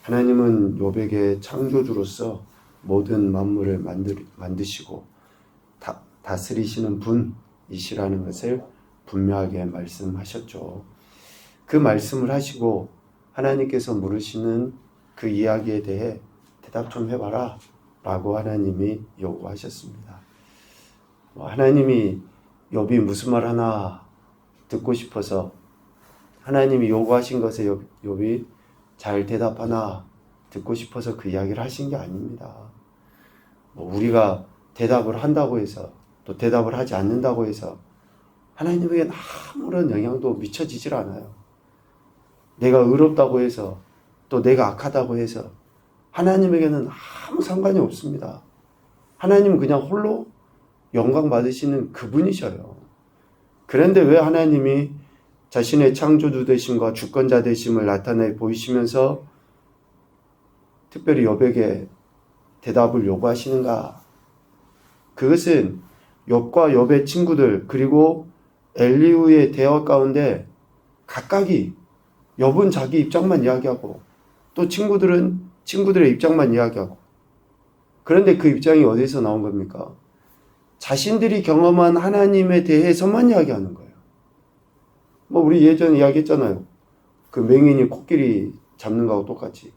하나님은 욥에게 창조주로서 모든 만물을 만드시고 다스리시는 분이시라는 것을 분명하게 말씀하셨죠. 그 말씀을 하시고 하나님께서 물으시는 그 이야기에 대해 대답 좀 해봐라 라고 하나님이 요구하셨습니다. 하나님이 욥이 무슨 말 하나 듣고 싶어서 하나님이 요구하신 것에 욥이 잘 대답하나 듣고 싶어서 그 이야기를 하신 게 아닙니다. 우리가 대답을 한다고 해서 또 대답을 하지 않는다고 해서 하나님에게 아무런 영향도 미쳐지질 않아요. 내가 의롭다고 해서 또 내가 악하다고 해서 하나님에게는 아무 상관이 없습니다. 하나님은 그냥 홀로 영광 받으시는 그분이셔요. 그런데 왜 하나님이 자신의 창조주 되심과 주권자 되심을 나타내 보이시면서 특별히 욥에게 대답을 요구하시는가? 그것은 욥과 욥의 친구들 그리고 엘리후의 대화 가운데 각각이 욥은 자기 입장만 이야기하고 또 친구들은 친구들의 입장만 이야기하고, 그런데 그 입장이 어디서 나온 겁니까? 자신들이 경험한 하나님에 대해서만 이야기하는 거예요. 우리 예전에 이야기했잖아요. 그 맹인이 코끼리 잡는 거하고 똑같이.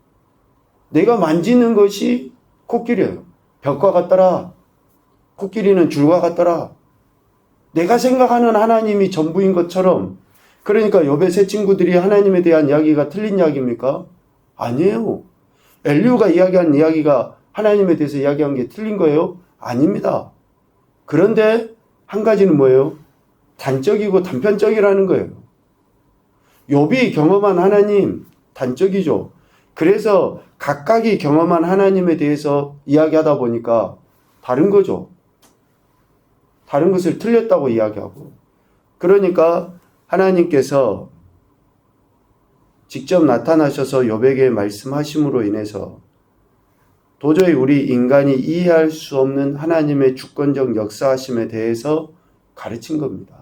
내가 만지는 것이 코끼리예요. 벽과 같더라. 코끼리는 줄과 같더라. 내가 생각하는 하나님이 전부인 것처럼. 그러니까 욥의 세 친구들이 하나님에 대한 이야기가 틀린 이야기입니까? 아니에요. 엘리후가 이야기한 이야기가 하나님에 대해서 이야기한 게 틀린 거예요? 아닙니다. 그런데 한 가지는 뭐예요? 단적이고 단편적이라는 거예요. 욥이 경험한 하나님 단적이죠. 그래서 각각이 경험한 하나님에 대해서 이야기하다 보니까 다른 거죠. 다른 것을 틀렸다고 이야기하고. 그러니까 하나님께서 직접 나타나셔서 욥에게 말씀하심으로 인해서 도저히 우리 인간이 이해할 수 없는 하나님의 주권적 역사하심에 대해서 가르친 겁니다.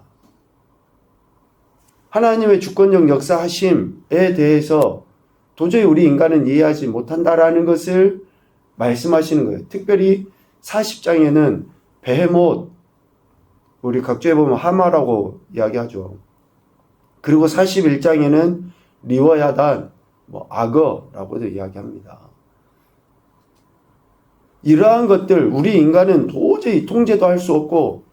하나님의 주권적 역사하심에 대해서 도저히 우리 인간은 이해하지 못한다라는 것을 말씀하시는 거예요. 특별히 40장에는 베헤못, 우리 각주에 보면 하마라고 이야기하죠. 그리고 41장에는 리워야단, 악어라고도 이야기합니다. 이러한 것들, 우리 인간은 도저히 통제도 할 수 없고,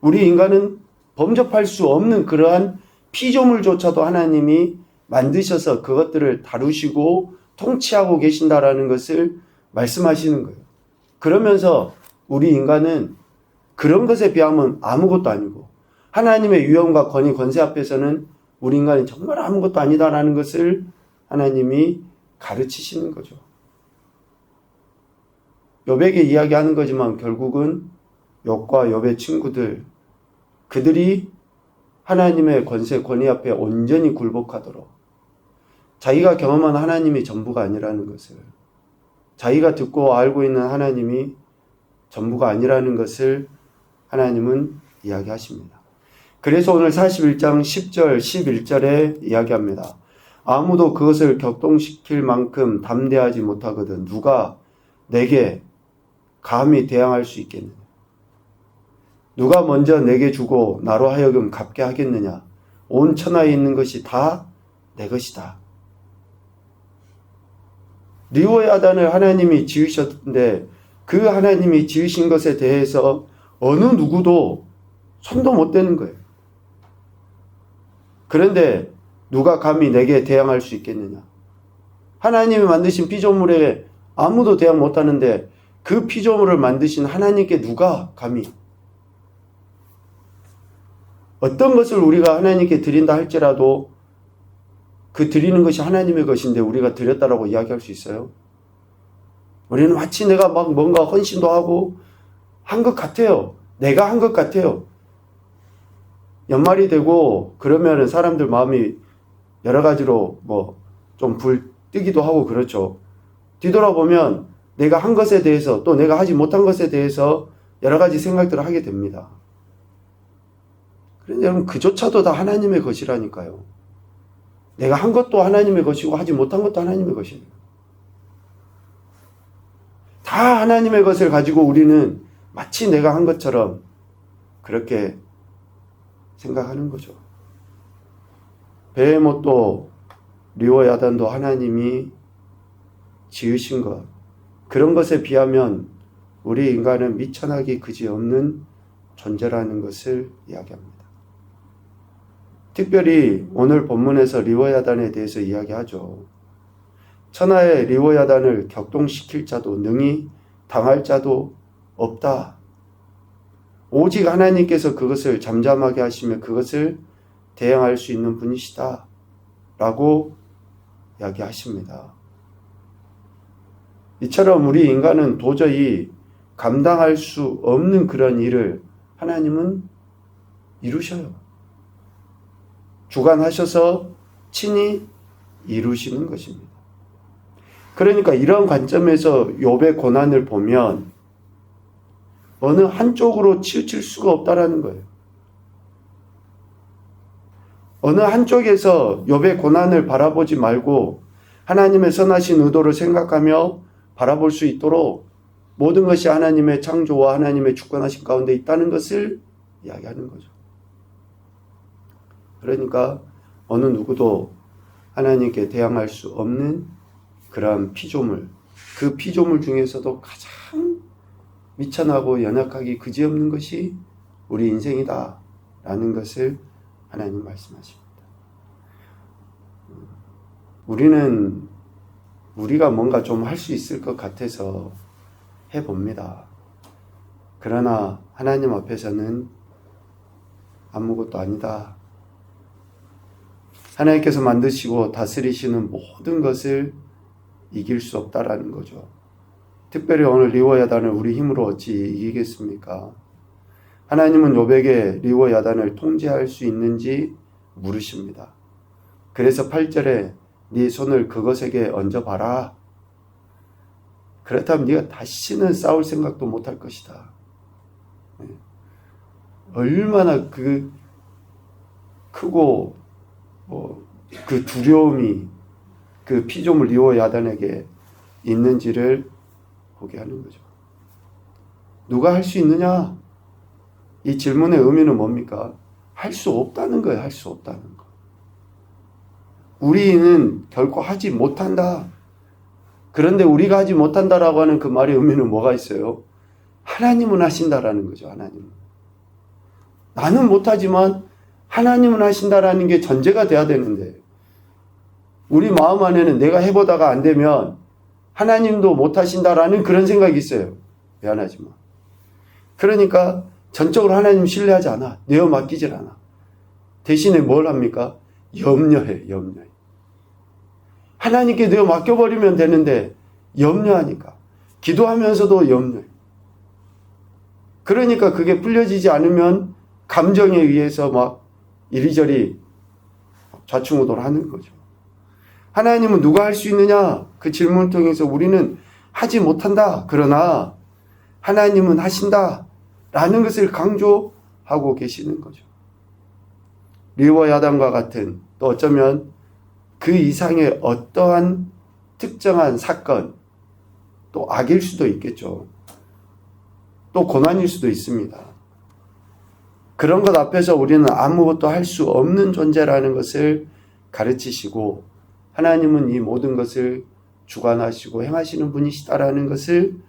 우리 인간은 범접할 수 없는 그러한 피조물조차도 하나님이 만드셔서 그것들을 다루시고 통치하고 계신다라는 것을 말씀하시는 거예요. 그러면서 우리 인간은 그런 것에 비하면 아무것도 아니고, 하나님의 위엄과 권위, 권세 앞에서는 우리 인간이 정말 아무것도 아니다라는 것을 하나님이 가르치시는 거죠. 욥에게 이야기하는 거지만 결국은 욥과 욥의 친구들, 그들이 하나님의 권세, 권위 앞에 온전히 굴복하도록 자기가 경험한 하나님이 전부가 아니라는 것을, 자기가 듣고 알고 있는 하나님이 전부가 아니라는 것을 하나님은 이야기하십니다. 그래서 오늘 41장 10절, 11절에 이야기합니다. 아무도 그것을 격동시킬 만큼 담대하지 못하거든 누가 내게 감히 대항할 수 있겠느냐? 누가 먼저 내게 주고 나로 하여금 갚게 하겠느냐? 온 천하에 있는 것이 다 내 것이다. 리워야단을 하나님이 지으셨는데 그 하나님이 지으신 것에 대해서 어느 누구도 손도 못 대는 거예요. 그런데 누가 감히 내게 대항할 수 있겠느냐? 하나님이 만드신 피조물에 아무도 대항 못하는데 그 피조물을 만드신 하나님께 누가 감히, 어떤 것을 우리가 하나님께 드린다 할지라도 그 드리는 것이 하나님의 것인데 우리가 드렸다라고 이야기할 수 있어요? 우리는 마치 내가 막 뭔가 헌신도 하고 한 것 같아요. 내가 한 것 같아요. 연말이 되고 그러면은 사람들 마음이 여러 가지로 좀 불 뜨기도 하고 그렇죠. 뒤돌아보면 내가 한 것에 대해서 또 내가 하지 못한 것에 대해서 여러 가지 생각들을 하게 됩니다. 그런데 여러분 그조차도 다 하나님의 것이라니까요. 내가 한 것도 하나님의 것이고 하지 못한 것도 하나님의 것이에요. 다 하나님의 것을 가지고 우리는 마치 내가 한 것처럼 그렇게 생각하는 거죠. 베헤못도 리워야단도 하나님이 지으신 것, 그런 것에 비하면 우리 인간은 미천하기 그지없는 존재라는 것을 이야기합니다. 특별히 오늘 본문에서 리워야단에 대해서 이야기하죠. 천하의 리워야단을 격동시킬 자도 능히 당할 자도 없다. 오직 하나님께서 그것을 잠잠하게 하시며 그것을 대항할 수 있는 분이시다 라고 이야기하십니다. 이처럼 우리 인간은 도저히 감당할 수 없는 그런 일을 하나님은 이루셔요. 주관하셔서 친히 이루시는 것입니다. 그러니까 이런 관점에서 욥의 고난을 보면 어느 한쪽으로 치우칠 수가 없다라는 거예요. 어느 한쪽에서 욥의 고난을 바라보지 말고 하나님의 선하신 의도를 생각하며 바라볼 수 있도록 모든 것이 하나님의 창조와 하나님의 주권하신 가운데 있다는 것을 이야기하는 거죠. 그러니까 어느 누구도 하나님께 대항할 수 없는 그러한 피조물, 그 피조물 중에서도 가장 미천하고 연약하기 그지없는 것이 우리 인생이다 라는 것을 하나님 말씀하십니다. 우리가 뭔가 좀 할 수 있을 것 같아서 해봅니다. 그러나 하나님 앞에서는 아무것도 아니다. 하나님께서 만드시고 다스리시는 모든 것을 이길 수 없다라는 거죠. 특별히 오늘 리워야단을 우리 힘으로 어찌 이기겠습니까? 하나님은 욥에게 리워야단을 통제할 수 있는지 물으십니다. 그래서 8절에 네 손을 그것에게 얹어봐라. 그렇다면 네가 다시는 싸울 생각도 못할 것이다. 얼마나 그 크고 그 두려움이 그 피조물 리워야단에게 있는지를 보게 하는 거죠. 누가 할 수 있느냐? 이 질문의 의미는 뭡니까? 할 수 없다는 거예요. 할 수 없다는 거. 우리는 결코 하지 못한다. 그런데 우리가 하지 못한다라고 하는 그 말의 의미는 뭐가 있어요? 하나님은 하신다라는 거죠. 하나님은. 나는 못하지만 하나님은 하신다라는 게 전제가 돼야 되는데 우리 마음 안에는 내가 해보다가 안 되면 하나님도 못하신다라는 그런 생각이 있어요. 미안하지만. 그러니까 전적으로 하나님 신뢰하지 않아. 내어 맡기질 않아. 대신에 뭘 합니까? 염려해. 하나님께 내어 맡겨버리면 되는데 염려하니까. 기도하면서도 염려해. 그러니까 그게 풀려지지 않으면 감정에 의해서 막 이리저리 좌충우돌하는 거죠. 하나님은 누가 할 수 있느냐? 그 질문을 통해서 우리는 하지 못한다. 그러나 하나님은 하신다. 라는 것을 강조하고 계시는 거죠. 리워야단과 같은 또 어쩌면 그 이상의 어떠한 특정한 사건 또 악일 수도 있겠죠. 또 고난일 수도 있습니다. 그런 것 앞에서 우리는 아무것도 할 수 없는 존재라는 것을 가르치시고 하나님은 이 모든 것을 주관하시고 행하시는 분이시다라는 것을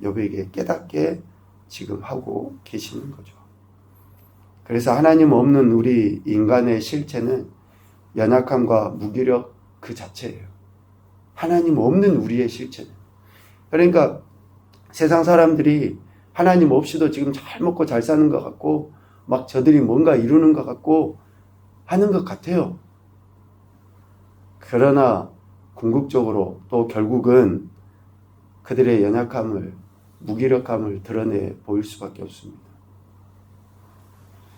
욥에게 깨닫게 지금 하고 계시는 거죠. 그래서 하나님 없는 우리 인간의 실체는 연약함과 무기력 그 자체예요. 하나님 없는 우리의 실체는. 그러니까 세상 사람들이 하나님 없이도 지금 잘 먹고 잘 사는 것 같고 막 저들이 뭔가 이루는 것 같고 하는 것 같아요. 그러나 궁극적으로 또 결국은 그들의 연약함을, 무기력함을 드러내 보일 수밖에 없습니다.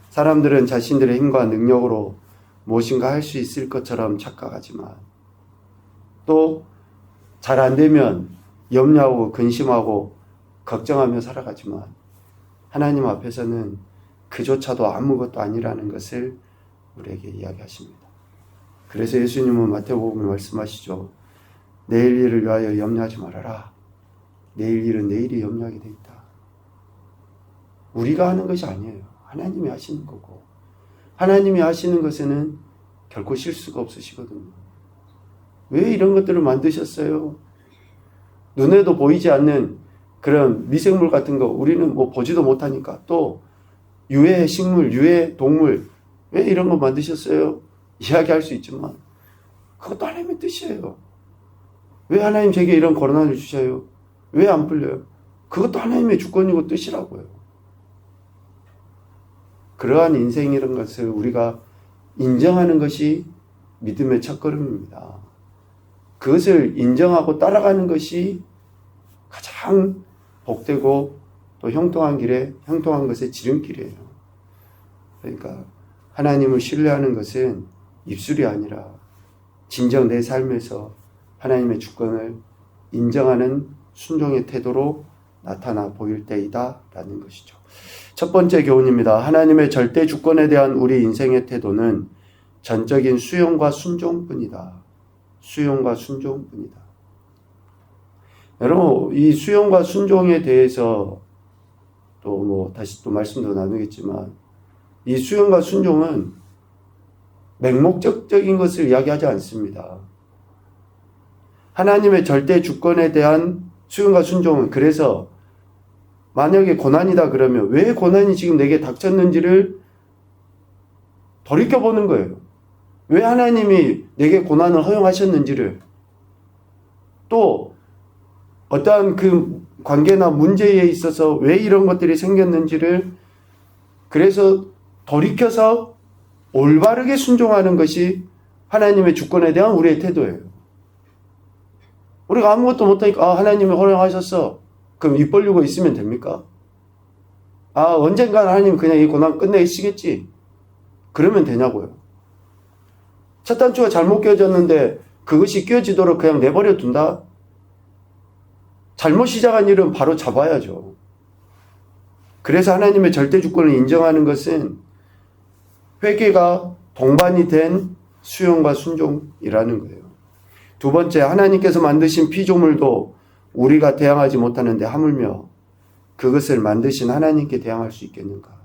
사람들은 자신들의 힘과 능력으로 무엇인가 할 수 있을 것처럼 착각하지만 또 잘 안 되면 염려하고 근심하고 걱정하며 살아가지만 하나님 앞에서는 그조차도 아무것도 아니라는 것을 우리에게 이야기하십니다. 그래서 예수님은 마태복음에 말씀하시죠. 내일 일을 위하여 염려하지 말아라. 내일 일은 내일이 염려하게 돼 있다. 우리가 하는 것이 아니에요. 하나님이 하시는 거고, 하나님이 하시는 것에는 결코 실수가 없으시거든요. 왜 이런 것들을 만드셨어요? 눈에도 보이지 않는 그런 미생물 같은 거 우리는 뭐 보지도 못하니까, 또 유해 식물, 유해 동물, 왜 이런 거 만드셨어요? 이야기할 수 있지만 그것도 하나님의 뜻이에요. 왜 하나님 제게 이런 고난을 주셔요? 왜 안 풀려요? 그것도 하나님의 주권이고 뜻이라고요. 그러한 인생이라는 것을 우리가 인정하는 것이 믿음의 첫걸음입니다. 그것을 인정하고 따라가는 것이 가장 복되고 또 형통한 길에, 형통한 것의 지름길이에요. 그러니까 하나님을 신뢰하는 것은 입술이 아니라 진정 내 삶에서 하나님의 주권을 인정하는 순종의 태도로 나타나 보일 때이다 라는 것이죠. 첫 번째 교훈입니다. 하나님의 절대 주권에 대한 우리 인생의 태도는 전적인 수용과 순종뿐이다. 수용과 순종뿐이다. 여러분, 이 수용과 순종에 대해서 다시 또 말씀도 나누겠지만, 이 수용과 순종은 맹목적인 것을 이야기하지 않습니다. 하나님의 절대 주권에 대한 수용과 순종은, 그래서 만약에 고난이다 그러면 왜 고난이 지금 내게 닥쳤는지를 돌이켜보는 거예요. 왜 하나님이 내게 고난을 허용하셨는지를, 또 어떠한 그 관계나 문제에 있어서 왜 이런 것들이 생겼는지를, 그래서 돌이켜서 올바르게 순종하는 것이 하나님의 주권에 대한 우리의 태도예요. 우리가 아무것도 못하니까 하나님이 허용하셨어. 그럼 입 벌리고 있으면 됩니까? 언젠간 하나님 그냥 이 고난 끝내시겠지. 그러면 되냐고요. 첫 단추가 잘못 끼워졌는데 그것이 끼워지도록 그냥 내버려 둔다? 잘못 시작한 일은 바로 잡아야죠. 그래서 하나님의 절대 주권을 인정하는 것은 회개가 동반이 된 수용과 순종이라는 거예요. 두 번째, 하나님께서 만드신 피조물도 우리가 대항하지 못하는데 하물며 그것을 만드신 하나님께 대항할 수 있겠는가?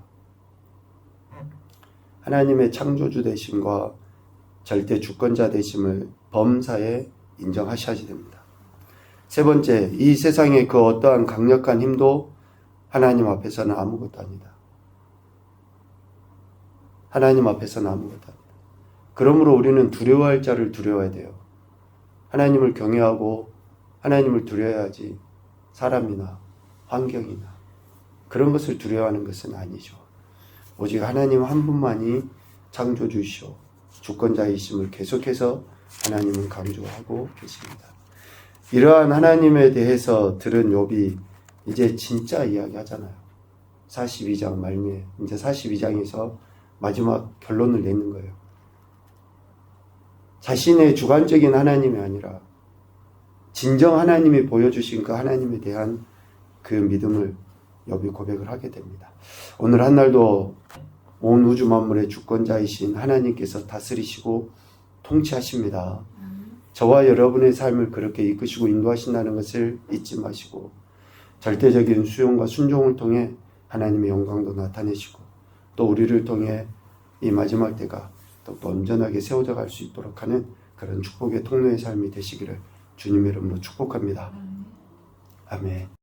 하나님의 창조주 되심과 절대 주권자 되심을 범사에 인정하셔야 됩니다. 세 번째, 이 세상의 그 어떠한 강력한 힘도 하나님 앞에서는 아무것도 아니다. 하나님 앞에서는 아무것도 아니다. 그러므로 우리는 두려워할 자를 두려워해야 돼요. 하나님을 경외하고 하나님을 두려워야지 사람이나 환경이나 그런 것을 두려워하는 것은 아니죠. 오직 하나님 한 분만이 창조주이시오 주권자이심을 계속해서 하나님은 강조하고 계십니다. 이러한 하나님에 대해서 들은 욥이 이제 진짜 이야기하잖아요. 42장 말미에 이제 42장에서 마지막 결론을 내는 거예요. 자신의 주관적인 하나님이 아니라 진정 하나님이 보여주신 그 하나님에 대한 그 믿음을 욥이 고백을 하게 됩니다. 오늘 한 날도 온 우주 만물의 주권자이신 하나님께서 다스리시고 통치하십니다. 저와 여러분의 삶을 그렇게 이끄시고 인도하신다는 것을 잊지 마시고 절대적인 수용과 순종을 통해 하나님의 영광도 나타내시고 또 우리를 통해 이 마지막 때가 또 온전하게 세워져 갈 수 있도록 하는 그런 축복의 통로의 삶이 되시기를 주님의 이름으로 축복합니다. 아멘.